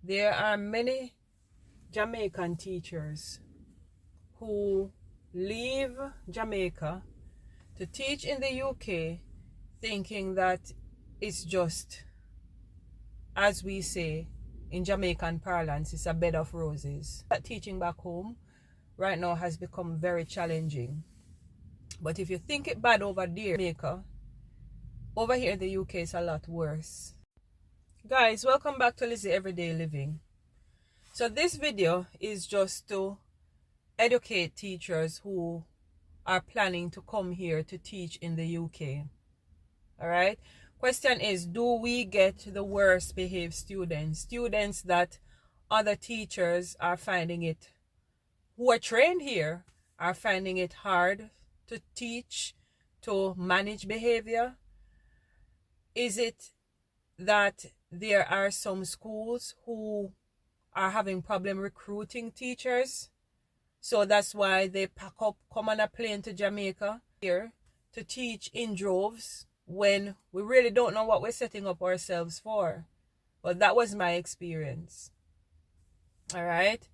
There are many Jamaican teachers who leave Jamaica to teach in the UK thinking that it's just, as we say in Jamaican parlance, it's a bed of roses. That teaching back home right now has become very challenging. But if you think it bad over there, Jamaica, over here in the UK it's a lot worse. Guys, welcome back to Lizzie Everyday Living. So this video is just to educate teachers who are planning to come here to teach in the UK. Alright? Question is, do we get the worst behaved students? Students that other teachers are finding it, who are trained here, are finding it hard to teach, to manage behavior? Is it that there are some schools who are having problem recruiting teachers, so that's why they pack up, come on a plane to Jamaica here to teach in droves when we really don't know what we're setting up ourselves for? But that was my experience. All right,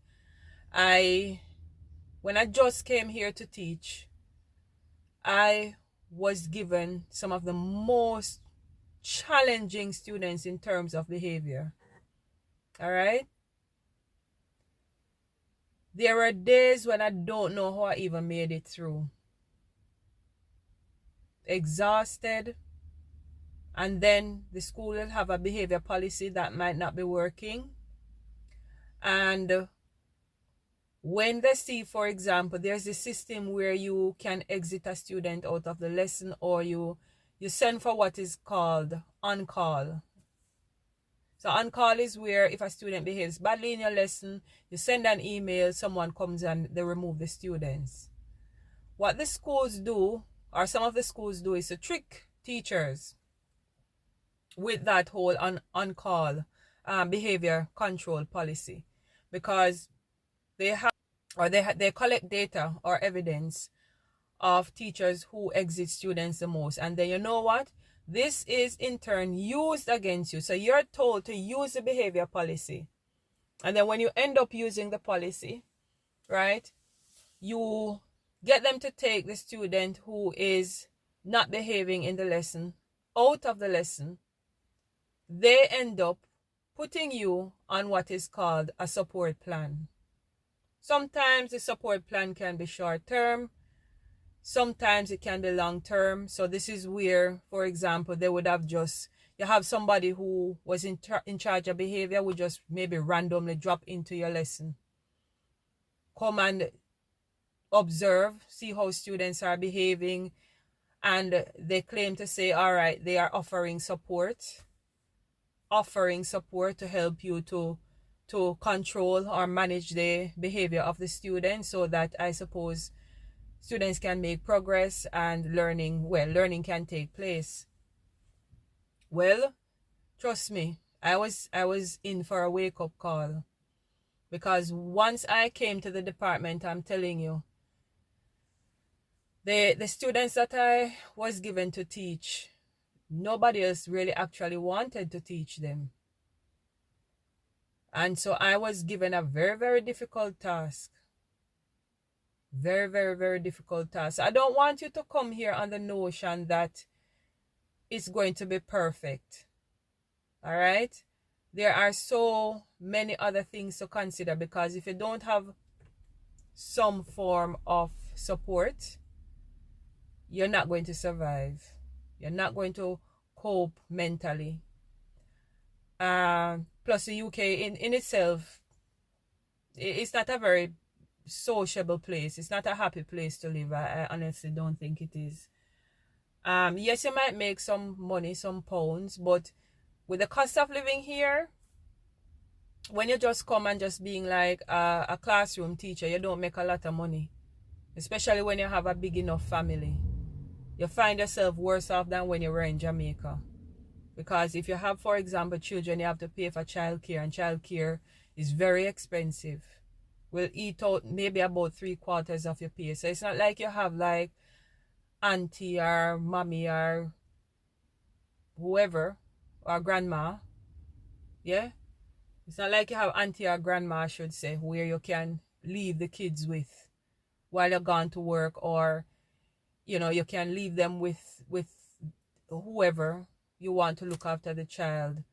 when I just came here to teach, I was given some of the most challenging students in terms of behavior. All right, there were days when I don't know how I even made it through. Exhausted. And then the school will have a behavior policy that might not be working. And when they see, for example, there's a system where you can exit a student out of the lesson, or you send for what is called on-call. So on-call is where if a student behaves badly in your lesson, you send an email, someone comes and they remove the students. What the schools do, or some of the schools do, is to trick teachers with that whole on-call behavior control policy, because they have, or they collect data or evidence of teachers who exit students the most, and then you know what? This is in turn used against you. So you're told to use the behavior policy, and then when you end up using the policy, right, you get them to take the student who is not behaving in the lesson out of the lesson. They end up putting you on what is called a support plan. Sometimes the support plan can be short term, sometimes it can be long term. So this is where, for example, they would have just, you have somebody who was in charge of behavior, would just maybe randomly drop into your lesson, come and observe, see how students are behaving, and they claim to say, all right, they are offering support to help you to control or manage the behavior of the students, so that, I suppose, students can make progress and learning can take place. Well, trust me, I was in for a wake-up call, because once I came to the department, I'm telling you, the students that I was given to teach, nobody else really actually wanted to teach them. And so I was given a very, very difficult task. Very, very, very difficult task. I don't want you to come here on the notion that it's going to be perfect. All right? There are so many other things to consider, because if you don't have some form of support, you're not going to survive. You're not going to cope mentally. Plus the UK in itself, it's not a very sociable place. It's not a happy place to live. I honestly don't think it is. Yes, you might make some money, some pounds, but with the cost of living here, when you just come and just being like a classroom teacher, you don't make a lot of money. Especially when you have a big enough family. You find yourself worse off than when you were in Jamaica. Because if you have, for example, children, you have to pay for childcare, and childcare is very expensive. Will eat out maybe about 3/4 of your pay. So it's not like you have like auntie or mommy or whoever or grandma. Yeah. It's not like you have auntie or grandma, I should say, where you can leave the kids with while you're gone to work, or you can leave them with whoever you want to look after the child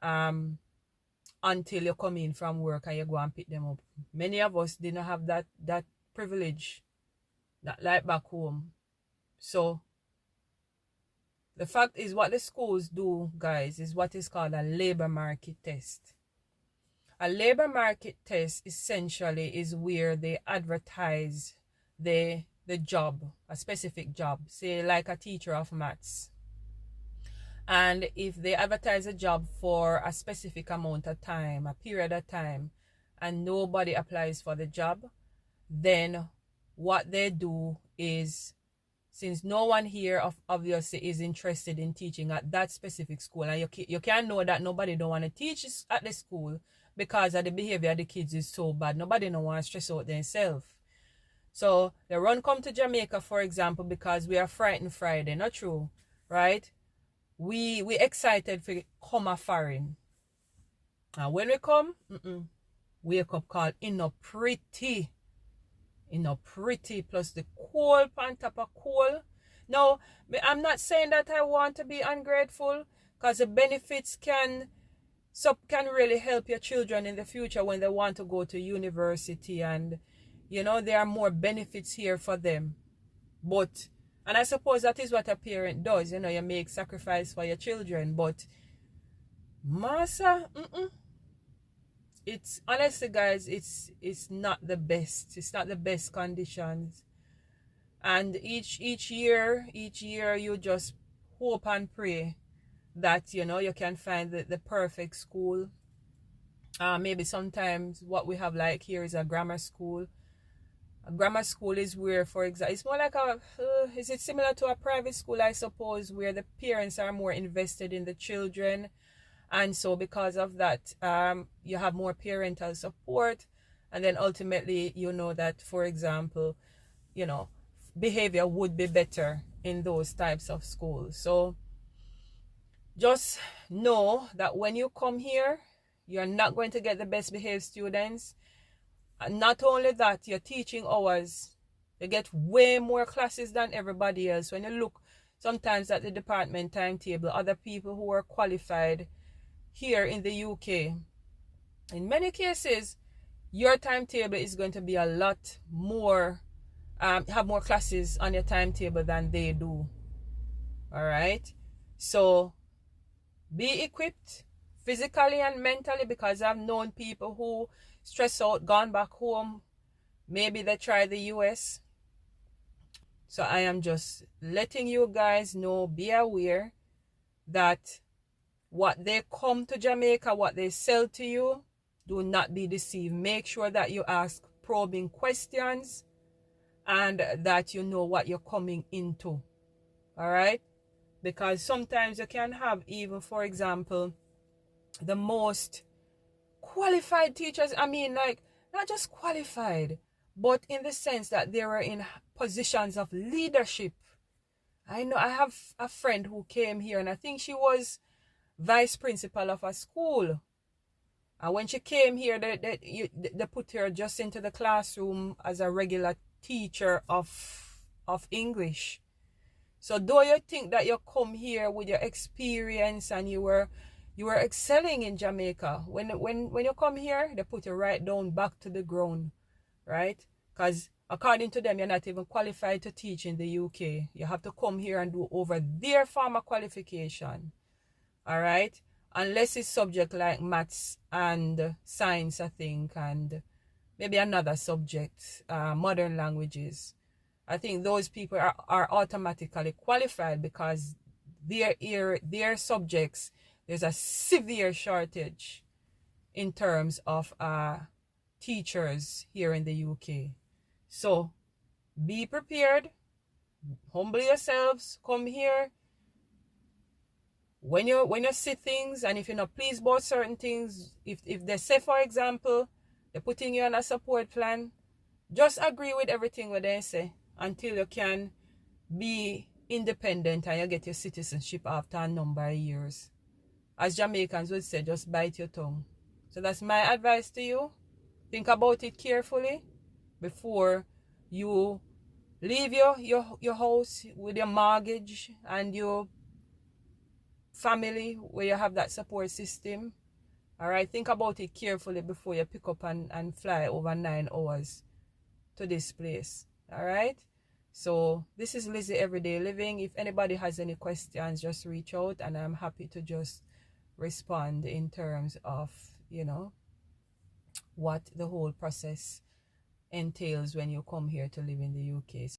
until you come in from work and you go and pick them up. Many of us didn't have that privilege, that like back home. So the fact is, what the schools do, guys, is what is called a labor market test. A labor market test essentially is where they advertise the job, a specific job, say like a teacher of maths. And if they advertise a job for a specific amount of time, a period of time, and nobody applies for the job, then what they do is, since no one here obviously is interested in teaching at that specific school, and you can know that nobody don't want to teach at the school because of the behavior of the kids is so bad. Nobody don't want to stress out themselves. So they run come to Jamaica, for example, because we are frightened Friday. Not true, right? We excited for come a foreign. And when we come, wake up called pretty, plus the coal on top of coal. Now, I'm not saying that I want to be ungrateful, because the benefits can really help your children in the future when they want to go to university, and there are more benefits here for them. But, and I suppose that is what a parent does, you make sacrifice for your children. But massa, it's honestly, guys, it's not the best. It's not the best conditions. And each year you just hope and pray that you can find the perfect school. Maybe sometimes what we have like here is a grammar school. A grammar school is where, for example, it's more like is it similar to a private school, I suppose, where the parents are more invested in the children, and so because of that, you have more parental support, and then ultimately that, for example, behavior would be better in those types of schools. So just know that when you come here, you're not going to get the best behaved students. And not only that, your teaching hours, you get way more classes than everybody else. When you look sometimes at the department timetable, other people who are qualified here in the UK, in many cases, your timetable is going to be a lot more, have more classes on your timetable than they do. All right? So be equipped physically and mentally, because I've known people who stress out, gone back home. Maybe they try the US. So I am just letting you guys know, be aware that what they come to Jamaica, what they sell to you, do not be deceived. Make sure that you ask probing questions and that you know what you're coming into. All right? Because sometimes you can have, even, for example, the most qualified teachers. I mean, like, not just qualified, but in the sense that they were in positions of leadership. I know I have a friend who came here, and I think she was vice principal of a school. And when she came here, they put her just into the classroom as a regular teacher of English. So though you think that you come here with your experience and you were excelling in Jamaica, when you come here, they put you right down back to the ground, right? Because according to them, you're not even qualified to teach in the UK. You have to come here and do over their form of qualification, all right? Unless it's subject like maths and science, I think, and maybe another subject, modern languages. I think those people are automatically qualified because their subjects, there's a severe shortage in terms of teachers here in the UK. So be prepared, humble yourselves, come here. When you see things, and if you're not pleased about certain things, if they say, for example, they're putting you on a support plan, just agree with everything what they say until you can be independent and you get your citizenship after a number of years. As Jamaicans would say, just bite your tongue. So that's my advice to you. Think about it carefully before you leave your house with your mortgage and your family where you have that support system. All right, think about it carefully before you pick up and fly over 9 hours to this place. All right, so this is Lizzie Everyday Living. If anybody has any questions, just reach out and I'm happy to just respond in terms of, you know, what the whole process entails when you come here to live in the UK.